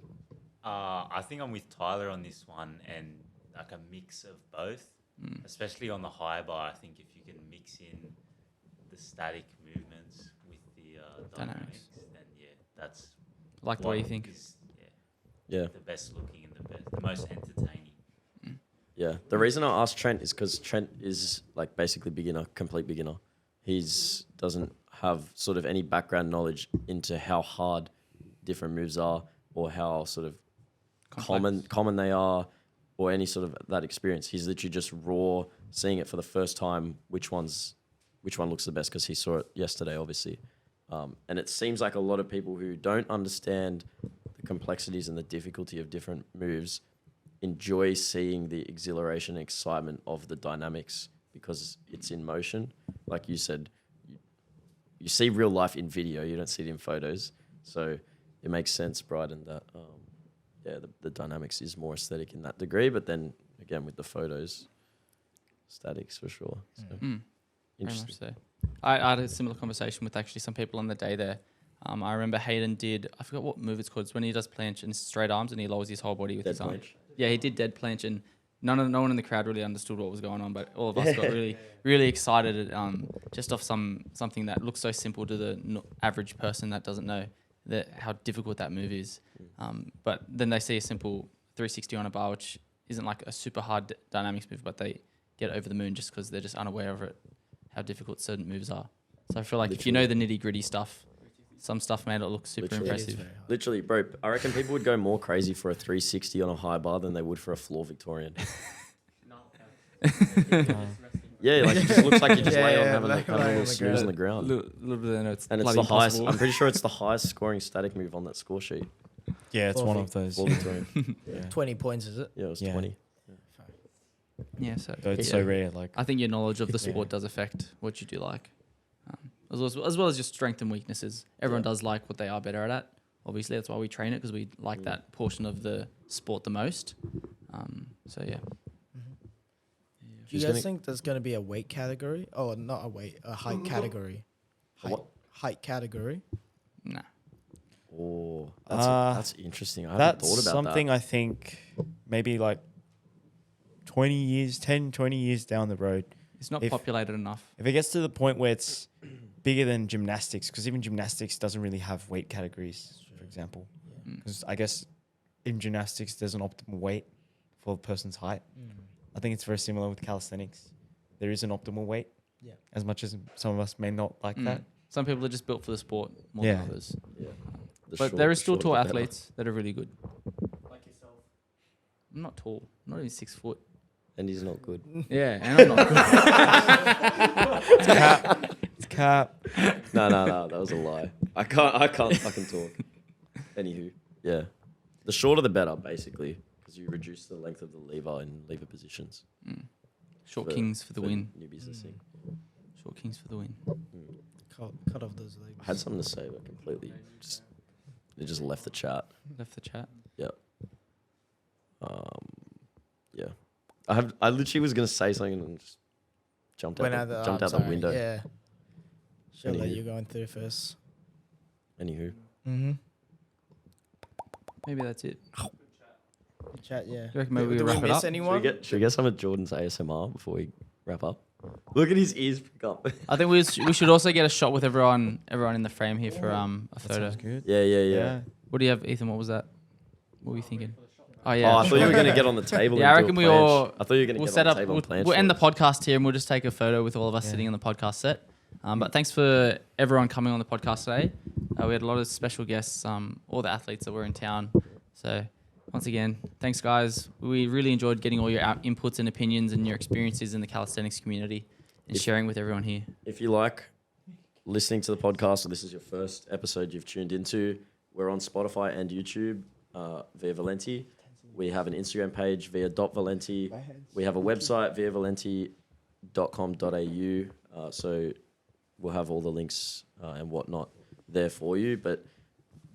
I think I'm with Tyler on this one, and like a mix of both, especially on the high bar. I think if you can mix in the static movements with the dynamics, then yeah, that's Like the way you think. is, Yeah. the best looking and the most entertaining. Yeah. The reason I asked Trent is because Trent is like basically complete beginner. He's doesn't have sort of any background knowledge into how hard different moves are or how sort of common they are or any sort of that experience. He's literally just raw seeing it for the first time, which one looks the best because he saw it yesterday, obviously. And it seems like a lot of people who don't understand the complexities and the difficulty of different moves enjoy seeing the exhilaration and excitement of the dynamics because it's in motion. Like you said, you see real life in video, you don't see it in photos. So it makes sense, Bryden, that the dynamics is more aesthetic in that degree. But then again, with the photos, statics for sure. So Very much interesting. so. I had a similar conversation with actually some people on the day there. I remember Hayden did, I forgot what move it's called. It's when he does planche and straight arms and he lowers his whole body with Dead his arm. planche. Yeah, he did dead planche, and no one in the crowd really understood what was going on, but all of us got really excited at, just off something that looks so simple to the average person that doesn't know how difficult that move is. But then they see a simple 360 on a bar, which isn't like a super hard dynamics move, but they get over the moon just because they're just unaware of it, how difficult certain moves are. So I feel like if you know the nitty gritty stuff, some stuff made it look super impressive. Literally, bro, I reckon people would go more crazy for a 360 on a high bar than they would for a floor Victorian. Yeah, like it just looks like you just lay on having a little snooze on the ground. Little bit of notes. And it's the highest, I'm pretty sure it's the highest scoring static move on that score sheet. Yeah, it's one of those. Floor Victorian. 20 points, is it? Yeah, it was Yeah. 20. Yeah, so So it's yeah. so rare. Like, I think your knowledge of the sport does affect what you do like, as well as your strength and weaknesses. Everyone does like what they are better at. Obviously, that's why we train it because we like that portion of the sport the most. So yeah. Do you guys think there's going to be a weight category? Oh, not a weight, a height category. Height category? Nah. Oh, Uh, that's interesting. I haven't that's thought about something that. I think maybe like 20 years down the road. It's not If- populated enough. If it gets to the point where it's bigger than gymnastics, because even gymnastics doesn't really have weight categories, for example. Because I guess in gymnastics, there's an optimal weight for a person's height. I think it's very similar with calisthenics. There is an optimal weight. Yeah. As much as some of us may not like that. Some people are just built for the sport more Yeah. than others. But there is still shorter tall the better. athletes that are really good. Like yourself. I'm not tall. I'm not even 6 foot. And he's not good. Yeah, and I'm not good. It's cap. No, that was a lie. I can't fucking talk. Anywho, yeah. The shorter the better, basically, because you reduce the length of the lever in lever positions. Short kings for the win. Newbies listening. Short kings for the win. Cut off those legs. I had something to say, but completely it just left the chat. Left the chat. Yep. Yeah. I literally was gonna say something and just jumped out the window. Yeah. Should let Anywho. you going through first. Anywho. Mm-hmm. Maybe that's it. Chat, yeah. You reckon maybe we Do wrap we it miss up? anyone? Should we get some of Jordan's ASMR before we wrap up? Look at his ears pick up. I think we should also get a shot with everyone in the frame here for a photo. Good. Yeah. What do you have, Ethan? What was that? What were you thinking? Oh Oh, yeah. I thought you were gonna get on the table. Yeah, I and reckon do we a planche. all. I thought you were gonna We'll get set on up. the table and planche We'll end the for us. podcast here, and we'll just take a photo with all of us sitting on the podcast set. But thanks for everyone coming on the podcast today. We had a lot of special guests, all the athletes that were in town. So once again, thanks guys. We really enjoyed getting all your inputs and opinions and your experiences in the calisthenics community and sharing with everyone here. If you like listening to the podcast, or this is your first episode you've tuned into, we're on Spotify and YouTube via Valenti. We have an Instagram page via .valenti. We have a website via valenti.com.au. So we'll have all the links and whatnot there for you. But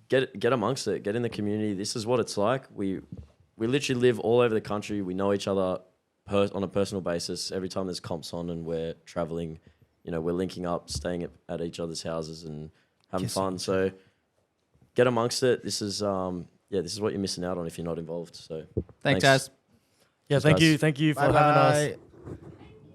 get amongst it. Get in the community. This is what it's like. We literally live all over the country. We know each other on a personal basis. Every time there's comps on and we're traveling, we're linking up, staying at each other's houses and having fun. So get amongst it. This is this is what you're missing out on if you're not involved. So Thanks guys. Yeah, Thanks, thank you for having us. Bye.